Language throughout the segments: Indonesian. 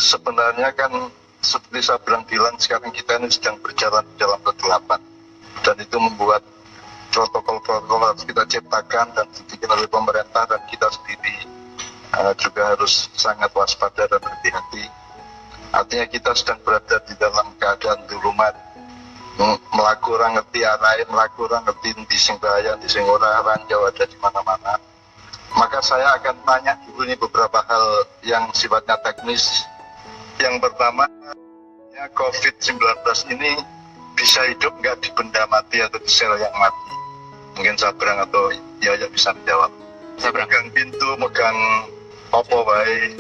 sebenarnya kan seperti saya bilang sekarang kita ini sedang berjalan dalam kegelapan, dan itu membuat protokol-protokol harus kita ciptakan dan dibikin oleh pemerintah, dan kita sendiri juga harus sangat waspada dan hati-hati. Artinya kita sedang berada di dalam keadaan dulumat, melaku orang ngerti arahin, melaku orang ngerti di sing bahaya, di sing ora, ranjau ada di mana-mana. Maka saya akan tanya dulu ini beberapa hal yang sifatnya teknis. Yang pertama, COVID-19 ini bisa hidup nggak di benda mati atau di sel yang mati? Mungkin Sabrang atau Yaya bisa menjawab. Sabrang. Megang pintu, megang opo wae,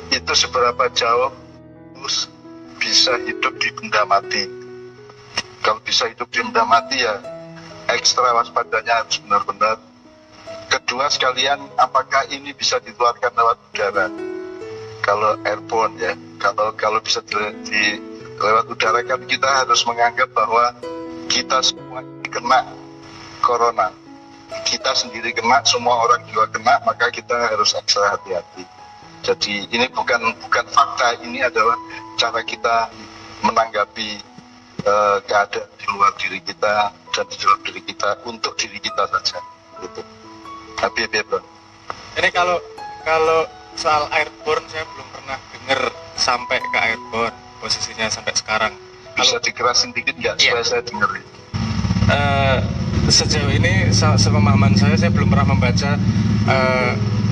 itu seberapa jauh terus bisa hidup di benda mati? Kalau bisa hidup di benda mati ya ekstra waspadanya harus benar-benar. Kedua sekalian, apakah ini bisa dikeluarkan lewat udara? Kalau airborne ya, kalau bisa di lewat udara kan kita harus menganggap bahwa kita semua kena corona. Kita sendiri kena, semua orang juga kena, maka kita harus ekstra hati-hati. Jadi ini bukan fakta, ini adalah cara kita menanggapi keadaan di luar diri kita dan di dalam diri kita untuk diri kita saja. Gitu. Habis Bro. Ini kalau soal airborne saya belum pernah dengar sampai ke airborne posisinya sampai sekarang. Bisa dikerasin dikit nggak supaya saya dengerin? Sejauh ini sepemahaman saya belum pernah membaca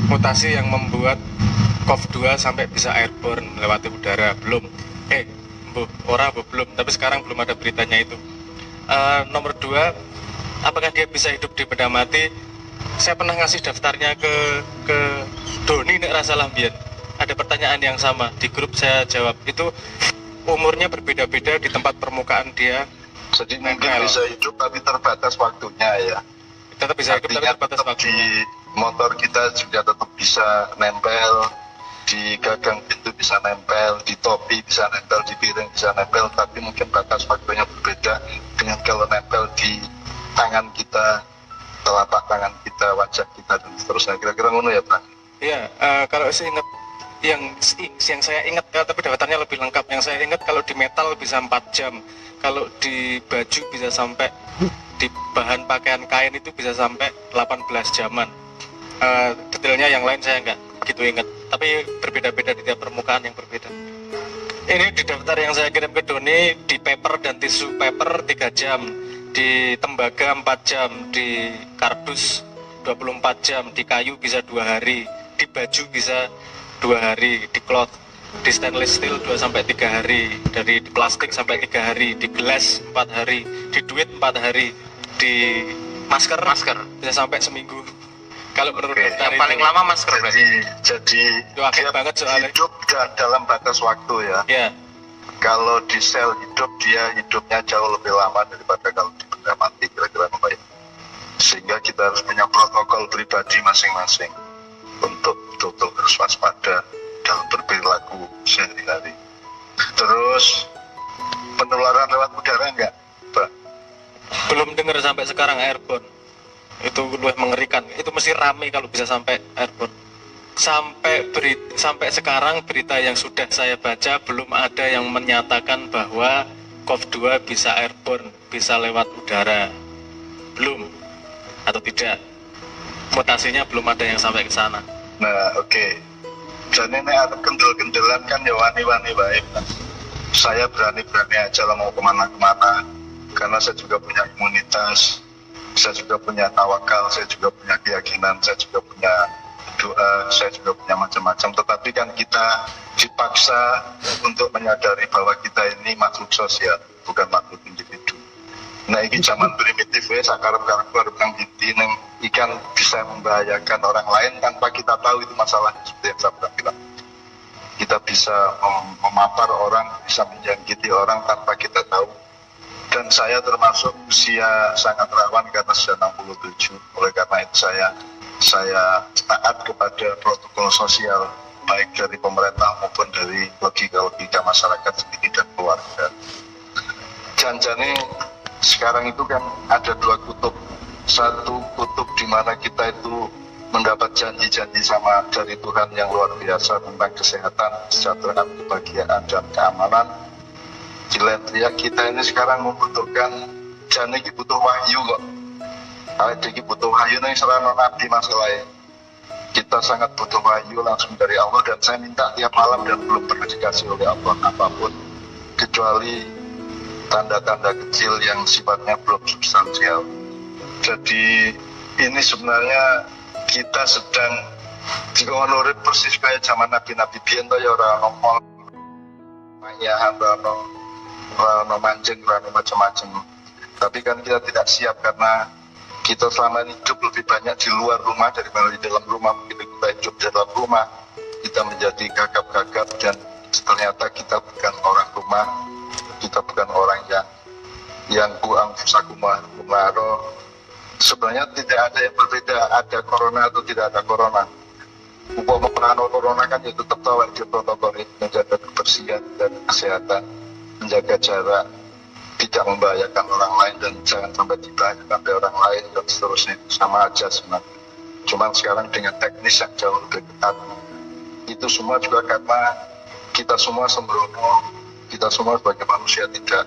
mutasi yang membuat COVID-2 sampai bisa airborne melewati udara. Belum. Belum. Tapi sekarang belum ada beritanya itu. Nomor 2, apakah dia bisa hidup di benda mati? Saya pernah ngasih daftarnya ke Doni nek rasalah mbiyen. Ada pertanyaan yang sama di grup, saya jawab. Itu umurnya berbeda-beda di tempat permukaan dia. Jadi mungkin bisa hidup tapi terbatas waktunya ya. Tetap bisa hidup tapi terbatas waktu. Di motor kita juga tetap bisa nempel, di gagang pintu bisa nempel, di topi bisa nempel, di piring bisa nempel, tapi mungkin batas waktunya berbeda dengan kalau nempel di tangan kita, telapak tangan kita, wajah kita dan seterusnya. Kira-kira ngono ya, Bang? Iya, kalau saya ingat yang saya ingat, tapi daftarnya lebih lengkap. Yang saya ingat kalau di metal bisa 4 jam, kalau di baju bisa sampai, di bahan pakaian kain itu bisa sampai 18 jaman. Detailnya yang lain saya nggak gitu ingat, tapi berbeda-beda di tiap permukaan yang berbeda. Ini di daftar yang saya kirim ke Doni, di paper dan tisu paper 3 jam, di tembaga 4 jam, di kardus 24 jam, di kayu bisa 2 hari, di baju bisa 2 hari, di cloth, di stainless steel 2-3 hari, dari plastik sampai 3 hari, di gelas 4 hari, di duit 4 hari, di masker bisa sampai seminggu. Kalau menurut daftar yang paling lama masker berarti. Jadi dia banget soalnya. Hidup dalam batas waktu ya. Ya. Kalau di sel hidup, dia hidupnya jauh lebih lama daripada kalau di benda mati, kira-kira apa ya. Sehingga kita harus punya protokol pribadi masing-masing untuk betul-betul harus waspada dalam berperilaku sehari-hari. Terus penularan lewat udara enggak, Pak? Belum dengar sampai sekarang airborne. Itu lebih mengerikan. Itu mesti rame kalau bisa sampai airborne. Sampai sekarang berita yang sudah saya baca belum ada yang menyatakan bahwa COVID-2 bisa airborne, bisa lewat udara. Belum. Atau tidak. Mutasinya belum ada yang sampai ke sana. Nah, oke. Jadi ini ada kendel-kendelan kan ya wani-wani baik. Saya berani-berani aja lah mau kemana-kemana. Karena saya juga punya imunitas, saya juga punya tawakal, saya juga punya keyakinan, saya juga punya doa, saya juga punya macam-macam. Tetapi kan kita dipaksa untuk menyadari bahwa kita ini makhluk sosial, bukan makhluk individu. Nah, ini zaman primitif ya, sakarep-karep nang giti nang ikan bisa membahayakan orang lain tanpa kita tahu itu masalahnya, seperti yang saya bilang. Kita bisa memapar orang, bisa menjangkiti orang tanpa kita tahu. Dan saya termasuk usia sangat rawan karena sudah 67. Oleh karena itu saya taat kepada protokol sosial baik dari pemerintah maupun dari logika-logika masyarakat sendiri dan keluarga. Janjane sekarang itu kan ada 2 kutub. Satu kutub di mana kita itu mendapat janji-janji sama dari Tuhan yang luar biasa tentang kesehatan, kesejahteraan, kebahagiaan, dan keamanan. Di lain pihak kita ini sekarang membutuhkan jane iki butuh wahyu kok. Awake iki butuh wahyu ning sarana nabi masalahnya. Kita sangat butuh wahyu langsung dari Allah, dan saya minta tiap malam dan belum pernah dikasih oleh Allah apapun kecuali tanda-tanda kecil yang sifatnya belum substansial. Jadi ini sebenarnya kita sedang dikonorit persis kayak zaman nabi-nabi biyen to ya, ora ono mayahan, ora ono mancing, ora ono macam-macam. Tapi kan kita tidak siap karena kita selama ini hidup lebih banyak di luar rumah daripada di dalam rumah. Begitu kita hidup di dalam rumah, kita menjadi gagap-gagap, dan ternyata kita bukan orang rumah, kita bukan orang yang buang fusakumaro. Sebenarnya tidak ada yang berbeda, ada corona atau tidak ada corona. Upama penanganan corona kan ya tetap tahu di protokol menjaga kebersihan dan kesehatan, menjaga jarak, tidak membahayakan orang lain dan jangan sampai dibahayakan oleh orang lain dan seterusnya. Sama aja sebenarnya. Cuman sekarang dengan teknis yang jauh lebih ketat. Itu semua juga karena kita semua sembrono, kita semua sebagai manusia tidak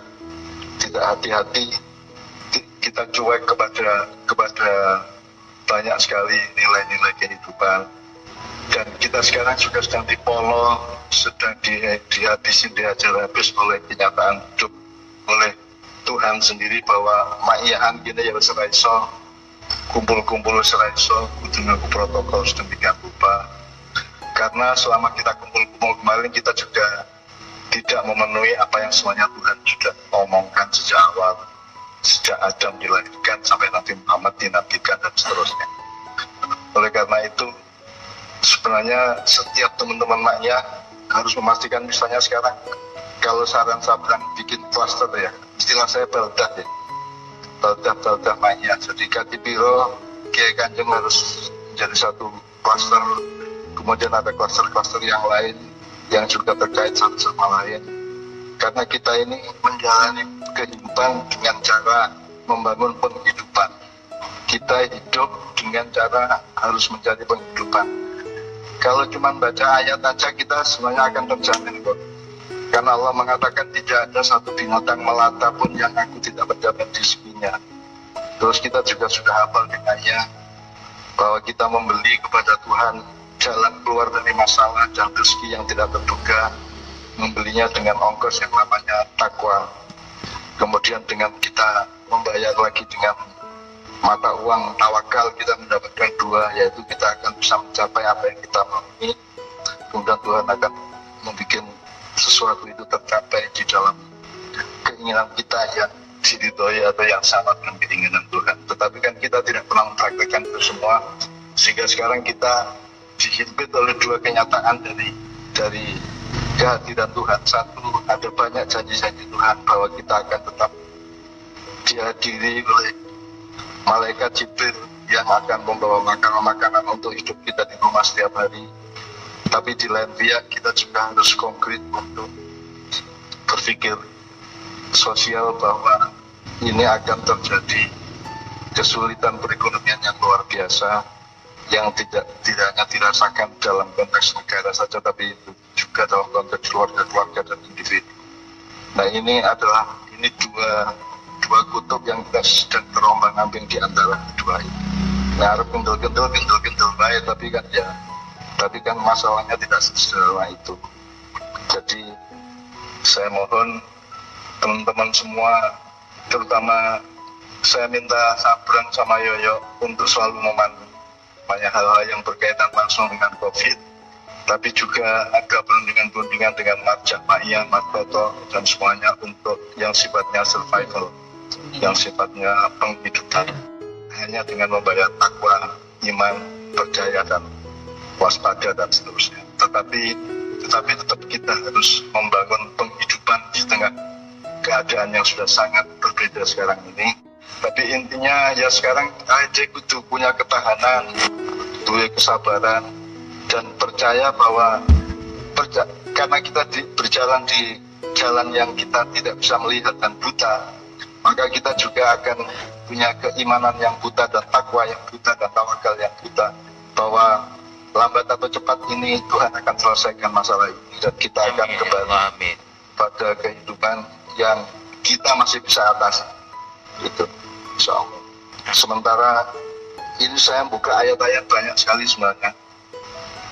hati-hati, kita cuek kepada banyak sekali nilai-nilai kehidupan. Dan kita sekarang juga sedang dipolo, sedang dihabisin, dihajar habis oleh kenyataan hidup, oleh Tuhan sendiri bahwa ma'iyahan gini ya seraiso, kumpul-kumpul seraiso, kudu ngaku protokol sedemikian rupa. Karena selama kita kumpul-kumpul kemarin, kita juga tidak memenuhi apa yang semuanya Tuhan sudah omongkan sejak awal, sejak Adam dilahirkan sampai Nabi Muhammad dinabikan dan seterusnya. Oleh karena itu, sebenarnya setiap teman-teman maknya harus memastikan, misalnya sekarang kalau saran sabran bikin klaster ya, istilah saya baldah ya, baldah maknya. Jadi kaki biro, Kiai Kanjeng harus menjadi satu klaster, kemudian ada klaster-klaster yang lain yang juga terkait satu sama lain. Karena kita ini menjalani kehidupan dengan cara membangun penghidupan. Kita hidup dengan cara harus mencari penghidupan. Kalau cuma baca ayat aja kita semuanya akan terjamin kok. Karena Allah mengatakan tidak ada satu binatang melata pun yang aku tidak menjamin rizkinya. Terus kita juga sudah hafal dengannya bahwa kita membeli kepada Tuhan jalan keluar dari masalah dan rezeki yang tidak terduga, membelinya dengan ongkos yang namanya takwa. Kemudian dengan kita membayar lagi dengan mata uang tawakal, kita mendapatkan dua, yaitu kita akan bisa mencapai apa yang kita mau. Kemudian Tuhan akan membuat sesuatu itu tercapai di dalam keinginan kita yang diridhoi atau yang sama dengan keinginan Tuhan. Tetapi kan kita tidak pernah mempraktikkan itu semua, sehingga sekarang kita dihimpit oleh dua kenyataan dari kehadiran Tuhan. Satu, ada banyak janji-janji Tuhan bahwa kita akan tetap dihadiri oleh malaikat Jibril yang akan membawa makanan-makanan untuk hidup kita di rumah setiap hari. Tapi di lain pihak kita juga harus konkret untuk berpikir sosial bahwa ini akan terjadi kesulitan perekonomian yang luar biasa, yang tidak hanya dirasakan dalam konteks negara saja, tapi juga dalam konteks keluarga-keluarga dan individu. Nah ini dua kutub yang kita sedang terombang-ambing di antara kedua ini. Nah harus gendel-gendel baik, tapi kan masalahnya tidak sesederhana itu. Jadi saya mohon teman-teman semua, terutama saya minta Sabran sama Yoyo untuk selalu memantau banyak hal-hal yang berkaitan langsung dengan COVID, tapi juga ada perundingan dengan Marjah Ma'iyah, Markoto, dan semuanya untuk yang sifatnya survival, yang sifatnya penghidupan, hanya dengan membayar takwa, iman, percaya, dan waspada, dan seterusnya. Tetapi tetap kita harus membangun penghidupan di tengah keadaan yang sudah sangat berbeda sekarang ini. Tapi intinya ya sekarang aja kudu punya ketahanan, punya kesabaran, dan percaya bahwa karena kita berjalan di jalan yang kita tidak bisa melihat dan buta, maka kita juga akan punya keimanan yang buta dan takwa yang buta dan tawakal yang buta, bahwa bahwa lambat atau cepat ini Tuhan akan selesaikan masalah ini dan kita akan Amin, ya kembali Allah, amin. pada kehidupan yang kita masih bisa atasi. Gitu, insya Allah. Sementara ini saya buka ayat-ayat banyak sekali sebenarnya.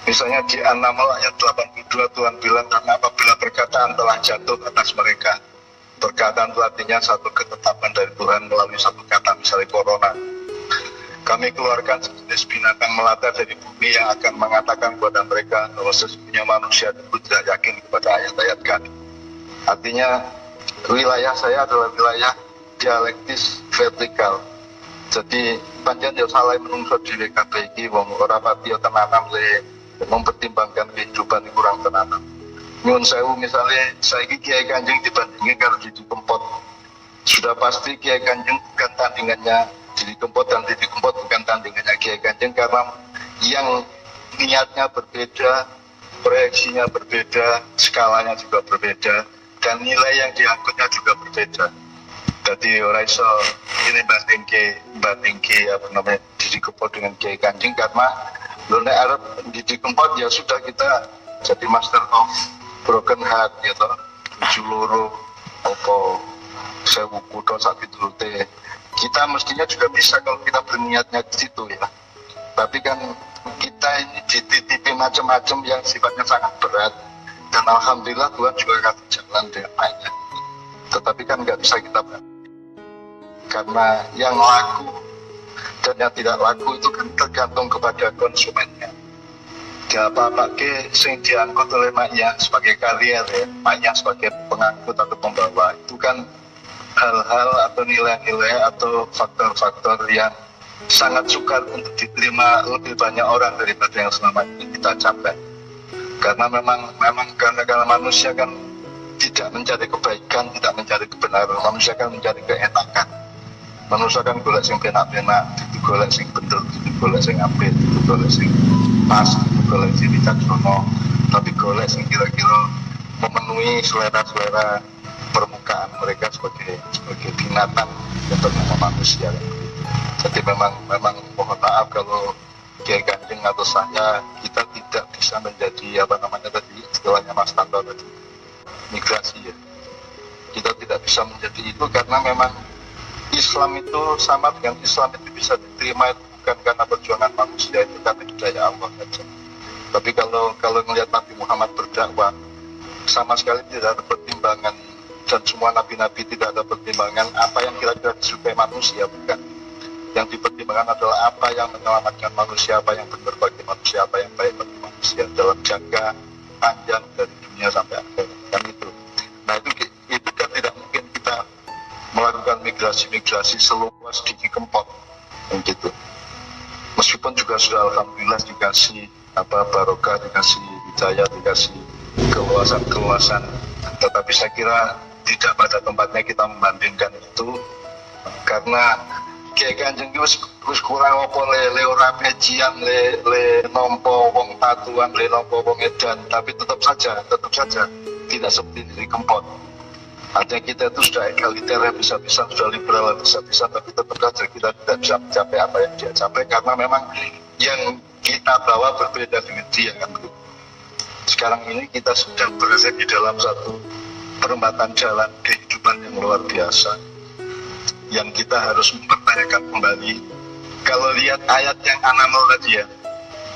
Misalnya di An-Naml ayat 82 Tuhan bilang, karena apabila perkataan telah jatuh atas mereka, perkataan itu artinya satu ketetapan dari Tuhan melalui satu kata, misalnya corona. Kami keluarkan sejenis binatang melata dari bumi yang akan mengatakan kepada mereka bahwa sesungguhnya manusia itu tidak yakin kepada ayat-ayat kami. Artinya wilayah saya adalah wilayah dialektis vertikal. Jadi panjang yo salah menungso dhewe kabeh iki wong ora pati tenanan le mempertimbangkan kehidupan kurang tenanan. Nyuwun sewu misalnya saiki Kiai Kanjeng dibandingin karo Didi Kempot. Sudah pasti Kiai Kanjeng bukan tandingannya Didi Kempot dan Didi Kempot bukan tandingannya Kiai Kanjeng karena yang niatnya berbeda, proyeksinya berbeda, skalanya juga berbeda dan nilai yang diangkutnya juga berbeda. Jadi orang iso ini bandingke apa namanya Didi Kempot dengan Kiai Kanjeng karena lo nek arep Didi Kempot ya sudah kita jadi master of broken heart gitu, juluru opo sewu kudo sakit lute. Kita mestinya juga bisa kalau kita berniatnya ke situ ya. Tapi kan kita ini dititipi macam-macam yang sifatnya sangat berat dan alhamdulillah Tuhan juga kasih jalan dengan banyak. Tetapi kan nggak bisa kita karena yang laku dan yang tidak laku itu kan tergantung kepada konsumennya. Ya apa-apa ke sing diangkut oleh maknya sebagai karier ya, maknya sebagai pengangkut atau pembawa itu kan hal-hal atau nilai-nilai atau faktor-faktor yang sangat sukar untuk diterima lebih banyak orang daripada yang selama ini kita capai. Karena memang karena manusia kan tidak mencari kebaikan, tidak mencari kebenaran, manusia kan mencari keenakan. Manusia kan golek sing penak-penak, golek sing bener, golek sing apik, golek sing pas, golek sing bijaksana, tapi golek sing kira-kira memenuhi selera-selera permukaan mereka sebagai binatang yang bernama manusia. Jadi memang mohon maaf kalau Kiai Kanjeng atau saya kita tidak bisa menjadi apa namanya tadi istilahnya Mas Tanto tadi migrasi ya. Kita tidak bisa menjadi itu karena memang Islam itu sama dengan Islam itu bisa diterima itu bukan karena perjuangan manusia itu karena budaya Allah saja. Tapi kalau melihat Nabi Muhammad berdakwah sama sekali tidak ada pertimbangan dan semua nabi-nabi tidak ada pertimbangan apa yang kira-kira disukai manusia bukan. Yang dipertimbangkan adalah apa yang menyelamatkan manusia, apa yang benar bagi manusia, apa yang baik bagi manusia dalam jangka panjang dari dunia sampai akhir kan itu. Nah itu kan tidak mungkin kita melakukan migrasi seluas Didi Kempot gitu. Meskipun juga sudah alhamdulillah dikasih barokah, dikasih hidayah, dikasih keluasan, tetapi saya kira tidak pada tempatnya kita membandingkan itu karena Kiai Kanjeng wis kurang apa le ora pecian le nompo wong tatuan le nompo wong edan tapi tetap saja tidak seperti Didi Kempot. Artinya kita itu sudah egaliter bisa-bisa, sudah liberal bisa-bisa, tapi tetap saja kita tidak bisa mencapai apa yang dia capai karena memang yang kita bawa berbeda dengan dia kan. Sekarang ini kita sedang berada di dalam satu perempatan jalan kehidupan yang luar biasa yang kita harus mempertanyakan kembali. Kalau lihat ayat yang An-Naml tadi ya,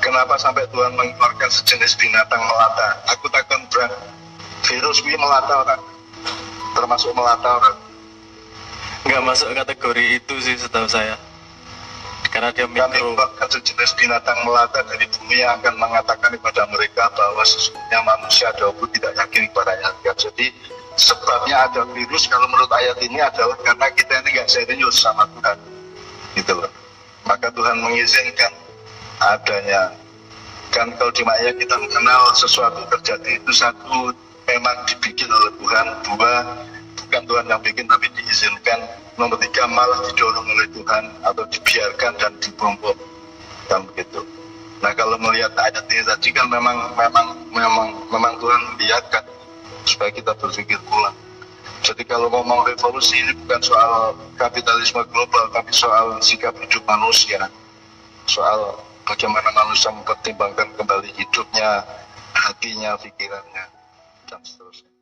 kenapa sampai Tuhan mengeluarkan sejenis binatang melata? Aku takkan berang virus ini melata orang, termasuk melata orang. Nggak masuk kategori itu sih setahu saya, karena dia Kami mikro. mengeluarkan sejenis binatang melata dari bumi yang akan mengatakan kepada mereka bahwa sesungguhnya manusia dahulu tidak yakin kepada ayat. Jadi sebabnya ada virus kalau menurut ayat ini adalah karena kita ini nggak serius sama Tuhan gitu loh. Maka Tuhan mengizinkan adanya kan kalau di Maya kita mengenal sesuatu terjadi itu satu memang dibikin oleh Tuhan, dua bukan Tuhan yang bikin tapi diizinkan, nomor tiga malah didorong oleh Tuhan atau dibiarkan dan dibom-bom kan begitu. Nah kalau melihat ayat ini tadi kan memang Tuhan melihatkan supaya kita berpikir ulang. Jadi kalau ngomong revolusi ini bukan soal kapitalisme global, tapi soal sikap hidup manusia, soal bagaimana manusia mempertimbangkan kembali hidupnya, hatinya, pikirannya, dan seterusnya.